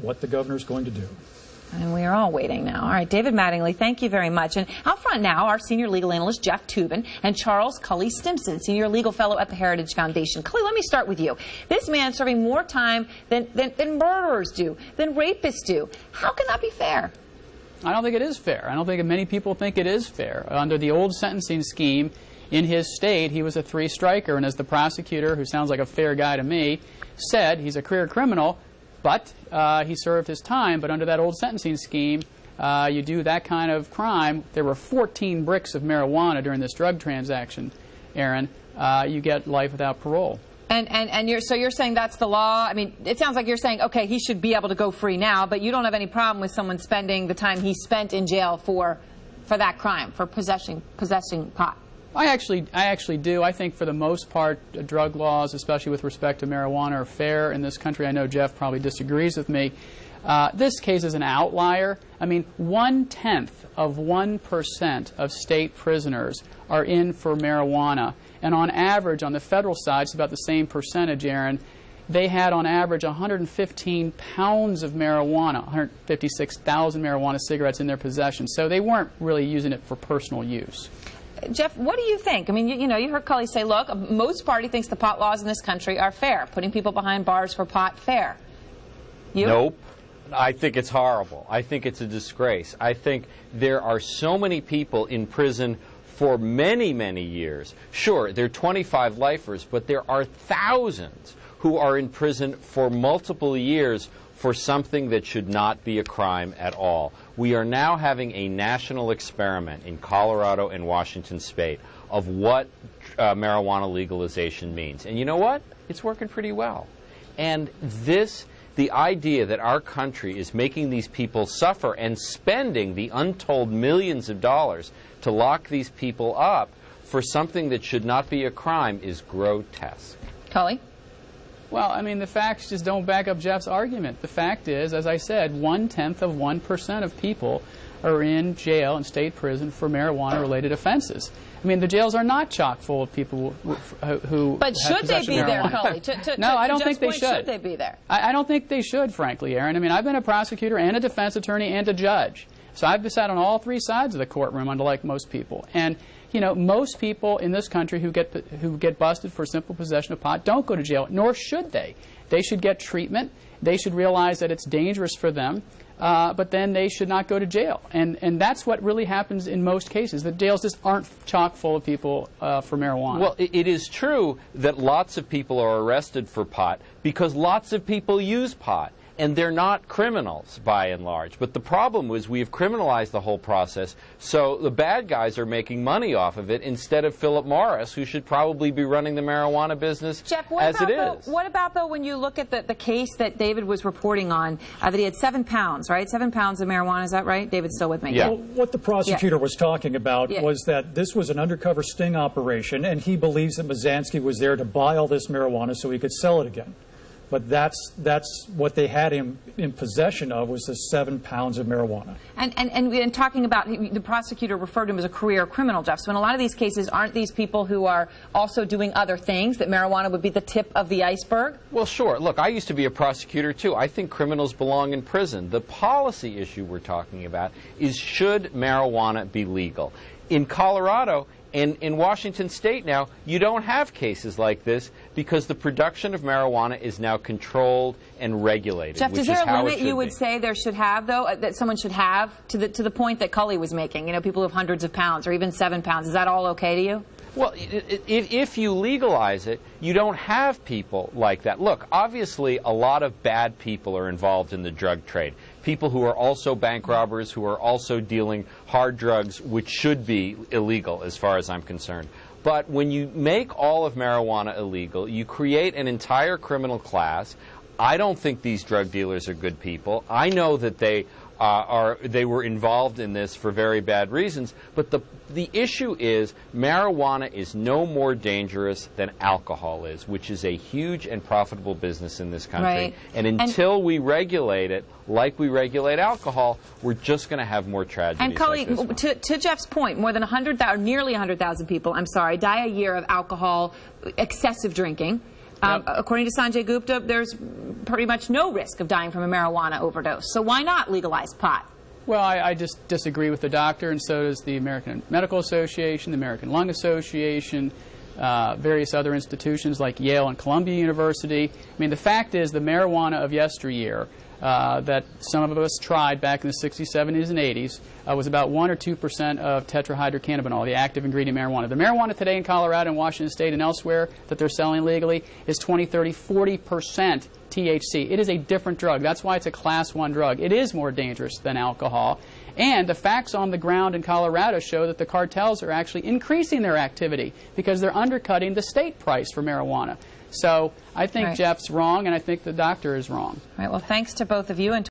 what the governor's going to do. And we are all waiting now. All right, David Mattingly, thank you very much. And out front now, our senior legal analyst, Jeff Toobin, and Charles Cully Stimson, senior legal fellow at the Heritage Foundation. Cully, let me start with you. This man serving more time than murderers do, than rapists do. How can that be fair? I don't think it is fair. I don't think many people think it is fair. Under the old sentencing scheme, in his state, he was a three-striker, and as the prosecutor, who sounds like a fair guy to me, said, he's a career criminal, but he served his time. But under that old sentencing scheme, you do that kind of crime. There were 14 bricks of marijuana during this drug transaction, Aaron. You get life without parole. And so you're saying that's the law? I mean, it sounds like you're saying, okay, he should be able to go free now, but you don't have any problem with someone spending the time he spent in jail for that crime, for possessing pot. I actually do. I think for the most part, drug laws, especially with respect to marijuana, are fair in this country. I know Jeff probably disagrees with me. This case is an outlier. I mean, 0.1% of state prisoners are in for marijuana. And on average, on the federal side, it's about the same percentage, Aaron. They had, on average, 115 pounds of marijuana, 156,000 marijuana cigarettes in their possession. So they weren't really using it for personal use. Jeff, what do you think? I mean, you heard Cully say, look, most party thinks the pot laws in this country are fair. Putting people behind bars for pot, fair. You? Nope. I think it's horrible. I think it's a disgrace. I think there are so many people in prison for many, many years. Sure, there are 25 lifers, but there are thousands who are in prison for multiple years for something that should not be a crime at all. We are now having a national experiment in Colorado and Washington State of what marijuana legalization means. And you know what? It's working pretty well. And the idea that our country is making these people suffer and spending the untold millions of dollars to lock these people up for something that should not be a crime is grotesque. Cully? Well, I mean, the facts just don't back up Jeff's argument. The fact is, as I said, 1% of people are in jail and state prison for marijuana-related offenses. I mean, the jails are not chock full of people who But should they be there, Cully? No, I don't think they should. Should they be there? I don't think they should, frankly, Aaron. I mean, I've been a prosecutor and a defense attorney and a judge. So I've sat on all three sides of the courtroom, unlike most people. And you know, most people in this country who get busted for simple possession of pot don't go to jail, nor should they. They should get treatment. They should realize that it's dangerous for them, but then they should not go to jail. And that's what really happens in most cases. The jails just aren't chock full of people for marijuana. Well, it is true that lots of people are arrested for pot because lots of people use pot. And they're not criminals, by and large. But the problem was we have criminalized the whole process, so the bad guys are making money off of it instead of Philip Morris, who should probably be running the marijuana business Jeff, as it is. What about, though, when you look at the case that David was reporting on, that he had 7 pounds, right? 7 pounds of marijuana, is that right? David's still with me. Yeah. Well, what the prosecutor was talking about was that this was an undercover sting operation, and he believes that Mazansky was there to buy all this marijuana so he could sell it again. But that's what they had him in possession of, was the 7 pounds of marijuana. And talking about, the prosecutor referred to him as a career criminal, Jeff. So in a lot of these cases, aren't these people who are also doing other things, that marijuana would be the tip of the iceberg? Well, sure. Look, I used to be a prosecutor, too. I think criminals belong in prison. The policy issue we're talking about is, should marijuana be legal? In Colorado and in Washington State now, you don't have cases like this because the production of marijuana is now controlled and regulated. Jeff, is there a limit you would say there should have, though, that someone should have, to the point that Cully was making? You know, people who have hundreds of pounds or even 7 pounds. Is that all okay to you? Well, if you legalize it, you don't have people like that. Look, obviously, a lot of bad people are involved in the drug trade. People who are also bank robbers, who are also dealing hard drugs, which should be illegal as far as I'm concerned. But when you make all of marijuana illegal, you create an entire criminal class. I don't think these drug dealers are good people. I know that they were involved in this for very bad reasons, but the issue is marijuana is no more dangerous than alcohol is, which is a huge and profitable business in this country. Right. And until we regulate it like we regulate alcohol, we're just going to have more tragedies. And Cully, like this one. to Jeff's point, more than 100,000, nearly 100,000 people, die a year of alcohol, excessive drinking. According to Sanjay Gupta, there's pretty much no risk of dying from a marijuana overdose. So why not legalize pot? Well, I just disagree with the doctor, and so does the American Medical Association, the American Lung Association, various other institutions like Yale and Columbia University. I mean, the fact is the marijuana of yesteryear that some of us tried back in the 60s, 70s, and 80s was about 1 or 2% of tetrahydrocannabinol, the active ingredient marijuana. The marijuana today in Colorado and Washington State and elsewhere that they're selling legally is 20, 30, 40% THC. It is a different drug. That's why it's a Class 1 drug. It is more dangerous than alcohol. And the facts on the ground in Colorado show that the cartels are actually increasing their activity because they're undercutting the state price for marijuana. So I think Jeff's wrong, and I think the doctor is wrong. All right. Well, thanks to both of you. And